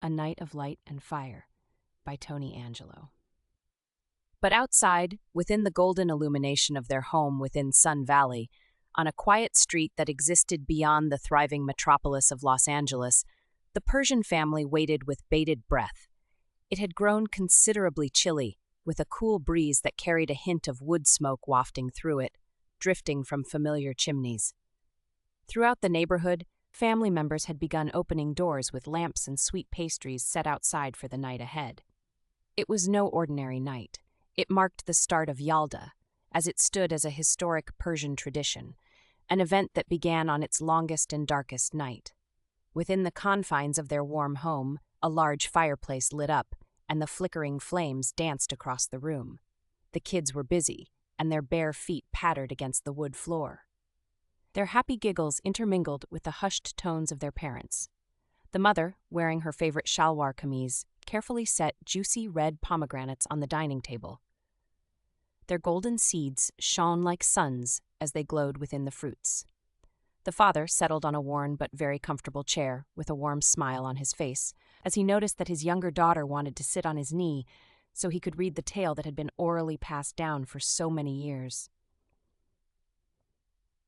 A Night of Light and Fire by Tony Angelo. But outside, within the golden illumination of their home within Sun Valley, on a quiet street that existed beyond the thriving metropolis of Los Angeles, the Persian family waited with bated breath. It had grown considerably chilly, with a cool breeze that carried a hint of wood smoke wafting through it, drifting from familiar chimneys. Throughout the neighborhood, family members had begun opening doors with lamps and sweet pastries set outside for the night ahead. It was no ordinary night. It marked the start of Yalda, as it stood as a historic Persian tradition, an event that began on its longest and darkest night. Within the confines of their warm home, a large fireplace lit up, and the flickering flames danced across the room. The kids were busy, and their bare feet pattered against the wood floor. Their happy giggles intermingled with the hushed tones of their parents. The mother, wearing her favorite shalwar kameez, carefully set juicy red pomegranates on the dining table. Their golden seeds shone like suns as they glowed within the fruits. The father settled on a worn but very comfortable chair with a warm smile on his face as he noticed that his younger daughter wanted to sit on his knee so he could read the tale that had been orally passed down for so many years.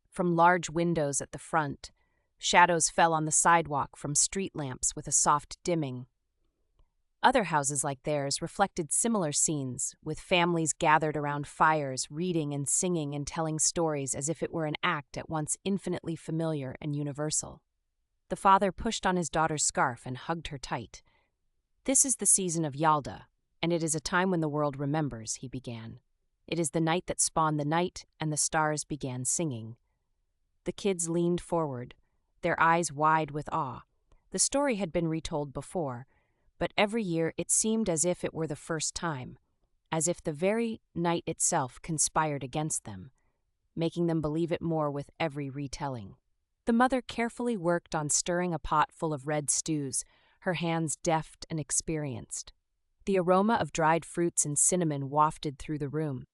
From large windows at the front, shadows fell on the sidewalk from street lamps with a soft dimming. Other houses like theirs reflected similar scenes, with families gathered around fires, reading and singing and telling stories as if it were an act at once infinitely familiar and universal. The father pushed on his daughter's scarf and hugged her tight. "This is the season of Yalda, and it is a time when the world remembers," he began. "It is the night that spawned the night, and the stars began singing." The kids leaned forward, their eyes wide with awe. The story had been retold before, but every year it seemed as if it were the first time, as if the very night itself conspired against them, making them believe it more with every retelling. The mother carefully worked on stirring a pot full of red stews, her hands deft and experienced. The aroma of dried fruits and cinnamon wafted through the room.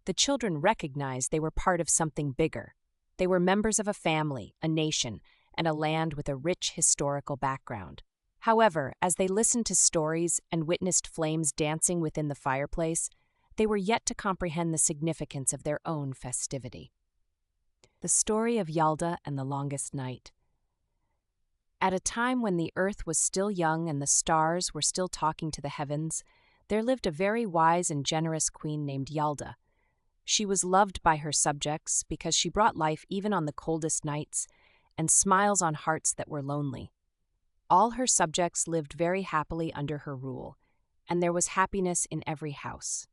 The children recognized they were part of something bigger. They were members of a family, a nation, and a land with a rich historical background. However, as they listened to stories and witnessed flames dancing within the fireplace, they were yet to comprehend the significance of their own festivity. The story of Yalda and the longest night. At a time when the earth was still young and the stars were still talking to the heavens, there lived a very wise and generous queen named Yalda. She was loved by her subjects because she brought life even on the coldest nights and smiles on hearts that were lonely. All her subjects lived very happily under her rule, and there was happiness in every house.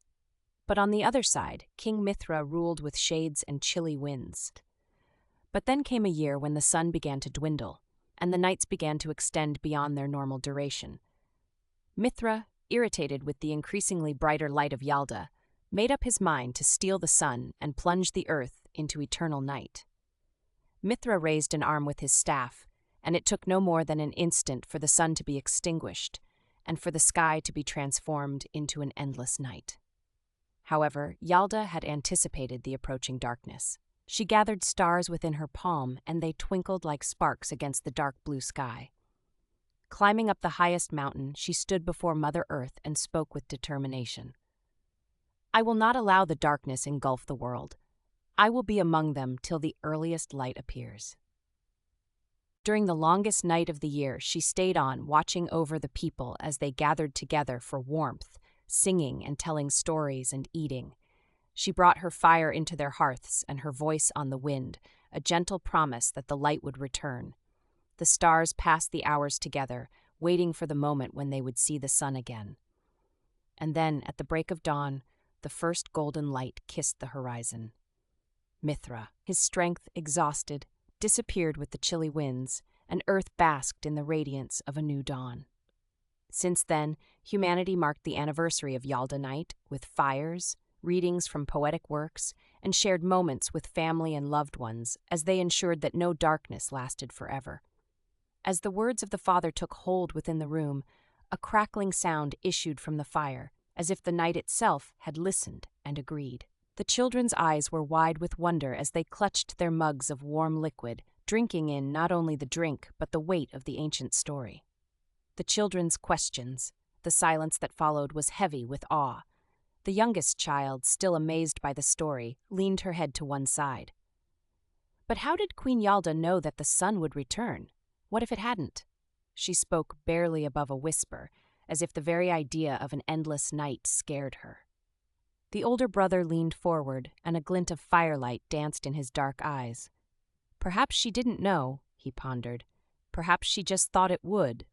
But on the other side, King Mithra ruled with shades and chilly winds. But then came a year when the sun began to dwindle, and the nights began to extend beyond their normal duration. Mithra, irritated with the increasingly brighter light of Yalda, made up his mind to steal the sun and plunge the earth into eternal night. Mithra raised an arm with his staff, and it took no more than an instant for the sun to be extinguished and for the sky to be transformed into an endless night. However, Yalda had anticipated the approaching darkness. She gathered stars within her palm, and they twinkled like sparks against the dark blue sky. Climbing up the highest mountain, she stood before Mother Earth and spoke with determination. "I will not allow the darkness engulf the world. I will be among them till the earliest light appears." During the longest night of the year, she stayed on, watching over the people as they gathered together for warmth, singing and telling stories and eating. She brought her fire into their hearths and her voice on the wind, a gentle promise that the light would return. The stars passed the hours together, waiting for the moment when they would see the sun again. And then, at the break of dawn, the first golden light kissed the horizon. Mithra, his strength exhausted, disappeared with the chilly winds, and earth basked in the radiance of a new dawn. Since then, humanity marked the anniversary of Yalda Night with fires, readings from poetic works, and shared moments with family and loved ones as they ensured that no darkness lasted forever. As the words of the father took hold within the room, a crackling sound issued from the fire, as if the night itself had listened and agreed. The children's eyes were wide with wonder as they clutched their mugs of warm liquid, drinking in not only the drink but the weight of the ancient story. The children's questions. The silence that followed was heavy with awe. The youngest child, still amazed by the story, leaned her head to one side. But how did Queen Yalda know that the sun would return? What if it hadn't? She spoke barely above a whisper, as if the very idea of an endless night scared her. The older brother leaned forward, and a glint of firelight danced in his dark eyes. Perhaps she didn't know, he pondered. Perhaps she just thought it would.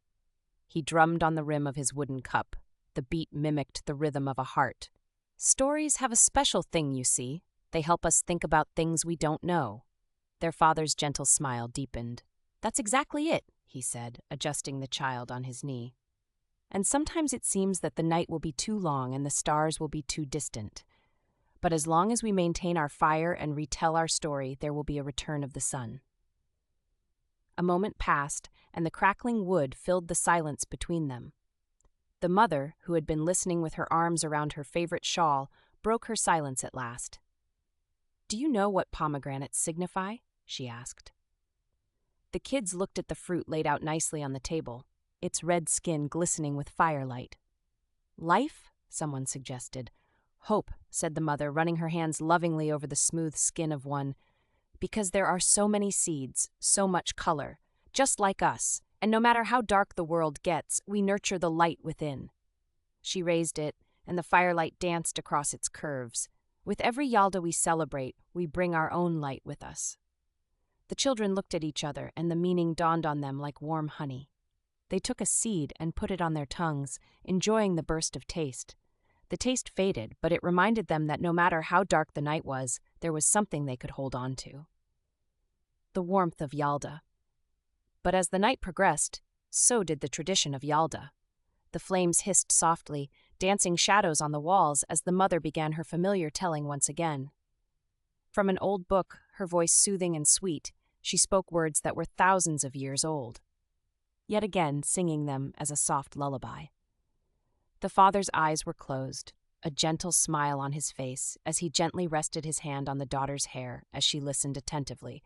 He drummed on the rim of his wooden cup. The beat mimicked the rhythm of a heart. Stories have a special thing, you see. They help us think about things we don't know. Their father's gentle smile deepened. That's exactly it, he said, adjusting the child on his knee. And sometimes it seems that the night will be too long and the stars will be too distant. But as long as we maintain our fire and retell our story, there will be a return of the sun. A moment passed, and the crackling wood filled the silence between them. The mother, who had been listening with her arms around her favorite shawl, broke her silence at last. "Do you know what pomegranates signify?" she asked. The kids looked at the fruit laid out nicely on the table, its red skin glistening with firelight. "Life?" someone suggested. "Hope," said the mother, running her hands lovingly over the smooth skin of one. "Because there are so many seeds, so much color, just like us, and no matter how dark the world gets, we nurture the light within." She raised it, and the firelight danced across its curves. With every Yalda we celebrate, we bring our own light with us. The children looked at each other, and the meaning dawned on them like warm honey. They took a seed and put it on their tongues, enjoying the burst of taste. The taste faded, but it reminded them that no matter how dark the night was, there was something they could hold on to. The warmth of Yalda. But as the night progressed, so did the tradition of Yalda. The flames hissed softly, dancing shadows on the walls as the mother began her familiar telling once again. From an old book, her voice soothing and sweet, she spoke words that were thousands of years old, yet again singing them as a soft lullaby. The father's eyes were closed, a gentle smile on his face as he gently rested his hand on the daughter's hair as she listened attentively,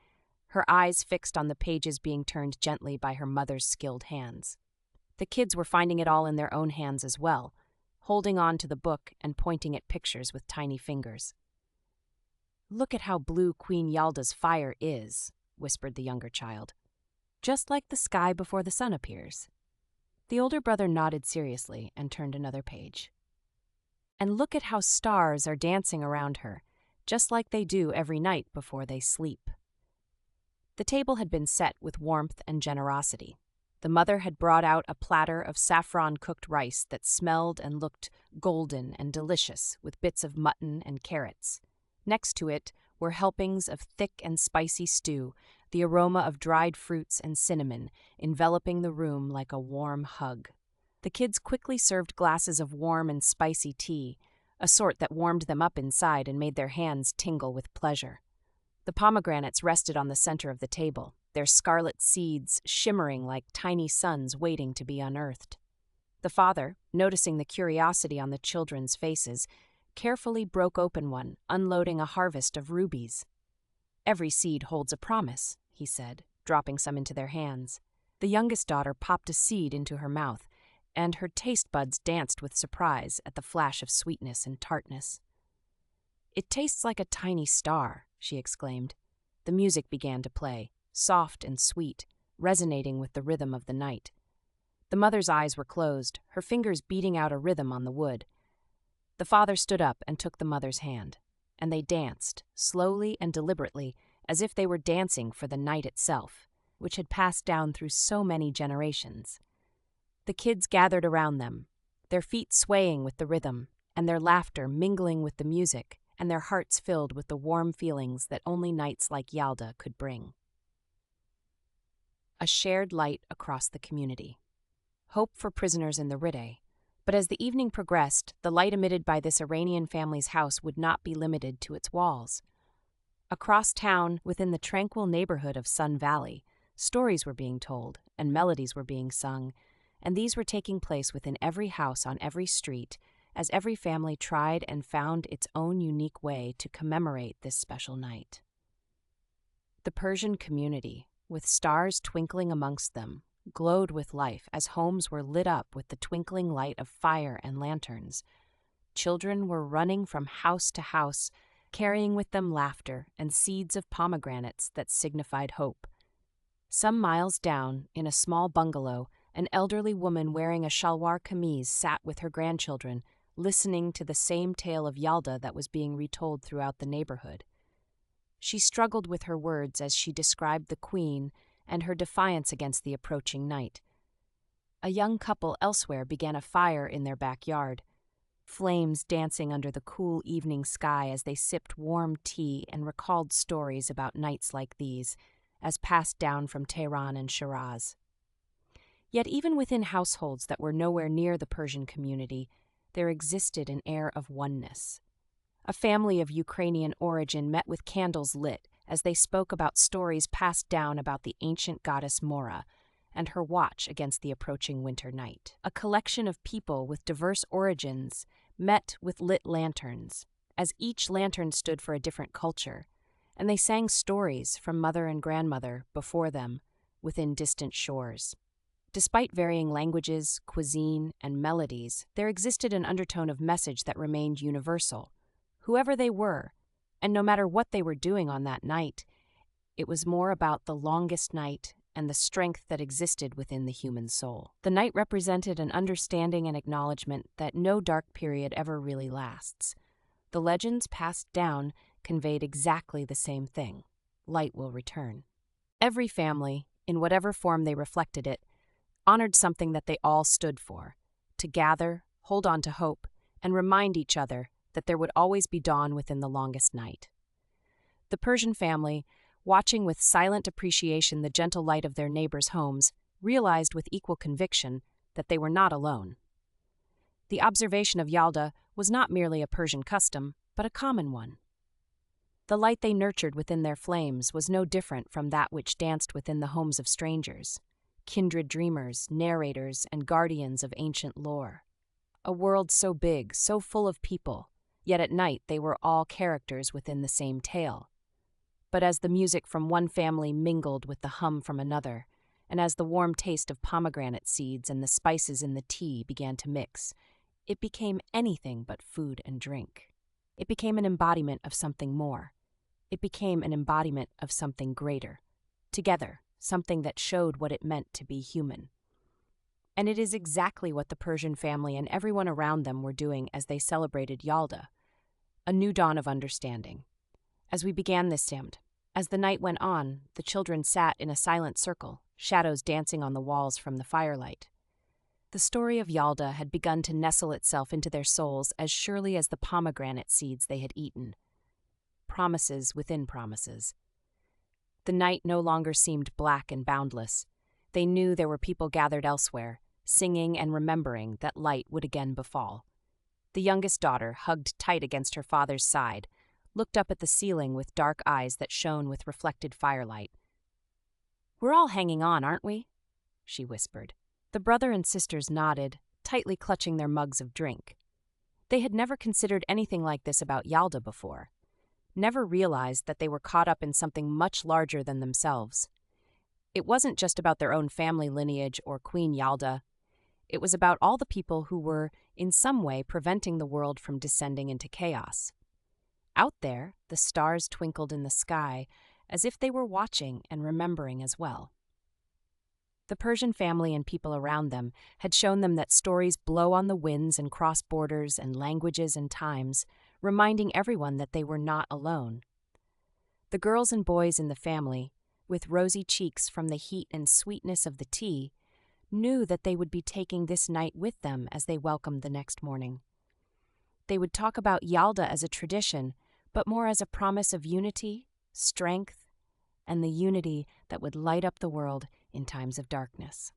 her eyes fixed on the pages being turned gently by her mother's skilled hands. The kids were finding it all in their own hands as well, holding on to the book and pointing at pictures with tiny fingers. "Look at how blue Queen Yalda's fire is," whispered the younger child. "Just like the sky before the sun appears." The older brother nodded seriously and turned another page. "And look at how stars are dancing around her, just like they do every night before they sleep." The table had been set with warmth and generosity. The mother had brought out a platter of saffron-cooked rice that smelled and looked golden and delicious, with bits of mutton and carrots. Next to it were helpings of thick and spicy stew, the aroma of dried fruits and cinnamon enveloping the room like a warm hug. The kids quickly served glasses of warm and spicy tea, a sort that warmed them up inside and made their hands tingle with pleasure. The pomegranates rested on the center of the table, their scarlet seeds shimmering like tiny suns waiting to be unearthed. The father, noticing the curiosity on the children's faces, carefully broke open one, unloading a harvest of rubies. "Every seed holds a promise," he said, dropping some into their hands. The youngest daughter popped a seed into her mouth, and her taste buds danced with surprise at the flash of sweetness and tartness. "It tastes like a tiny star," she exclaimed. The music began to play, soft and sweet, resonating with the rhythm of the night. The mother's eyes were closed, her fingers beating out a rhythm on the wood. The father stood up and took the mother's hand, and they danced, slowly and deliberately, as if they were dancing for the night itself, which had passed down through so many generations. The kids gathered around them, their feet swaying with the rhythm, and their laughter mingling with the music, and their hearts filled with the warm feelings that only nights like Yalda could bring. A shared light across the community. Hope for prisoners in the Ridday. But as the evening progressed, the light emitted by this Iranian family's house would not be limited to its walls. Across town, within the tranquil neighborhood of Sun Valley, stories were being told, and melodies were being sung, and these were taking place within every house on every street, as every family tried and found its own unique way to commemorate this special night. The Persian community, with stars twinkling amongst them, glowed with life as homes were lit up with the twinkling light of fire and lanterns. Children were running from house to house, carrying with them laughter and seeds of pomegranates that signified hope. Some miles down, in a small bungalow, an elderly woman wearing a shalwar kameez sat with her grandchildren, listening to the same tale of Yalda that was being retold throughout the neighborhood. She struggled with her words as she described the queen and her defiance against the approaching night. A young couple elsewhere began a fire in their backyard, flames dancing under the cool evening sky as they sipped warm tea and recalled stories about nights like these, as passed down from Tehran and Shiraz. Yet even within households that were nowhere near the Persian community, there existed an air of oneness. A family of Ukrainian origin met with candles lit as they spoke about stories passed down about the ancient goddess Mora and her watch against the approaching winter night. A collection of people with diverse origins met with lit lanterns, as each lantern stood for a different culture, and they sang stories from mother and grandmother before them within distant shores. Despite varying languages, cuisine, and melodies, there existed an undertone of message that remained universal. Whoever they were, and no matter what they were doing on that night, it was more about the longest night and the strength that existed within the human soul. The night represented an understanding and acknowledgement that no dark period ever really lasts. The legends passed down conveyed exactly the same thing: light will return. Every family, in whatever form they reflected it, honored something that they all stood for: to gather, hold on to hope, and remind each other that there would always be dawn within the longest night. The Persian family, watching with silent appreciation the gentle light of their neighbors' homes, realized with equal conviction that they were not alone. The observation of Yalda was not merely a Persian custom, but a common one. The light they nurtured within their flames was no different from that which danced within the homes of strangers, kindred dreamers, narrators, and guardians of ancient lore. A world so big, so full of people, yet at night they were all characters within the same tale. But as the music from one family mingled with the hum from another, and as the warm taste of pomegranate seeds and the spices in the tea began to mix, it became anything but food and drink. It became an embodiment of something more. It became an embodiment of something greater. Together, something that showed what it meant to be human. And it is exactly what the Persian family and everyone around them were doing as they celebrated Yalda, a new dawn of understanding. As we began this Samd, as the night went on, the children sat in a silent circle, shadows dancing on the walls from the firelight. The story of Yalda had begun to nestle itself into their souls as surely as the pomegranate seeds they had eaten. Promises within promises. The night no longer seemed black and boundless. They knew there were people gathered elsewhere, singing and remembering that light would again befall. The youngest daughter, hugged tight against her father's side, looked up at the ceiling with dark eyes that shone with reflected firelight. "We're all hanging on, aren't we?" she whispered. The brother and sisters nodded, tightly clutching their mugs of drink. They had never considered anything like this about Yalda before, never realized that they were caught up in something much larger than themselves. It wasn't just about their own family lineage or Queen Yalda. It was about all the people who were, in some way, preventing the world from descending into chaos. Out there, the stars twinkled in the sky, as if they were watching and remembering as well. The Persian family and people around them had shown them that stories blow on the winds and cross borders and languages and times, reminding everyone that they were not alone. The girls and boys in the family, with rosy cheeks from the heat and sweetness of the tea, knew that they would be taking this night with them as they welcomed the next morning. They would talk about Yalda as a tradition, but more as a promise of unity, strength, and the unity that would light up the world in times of darkness.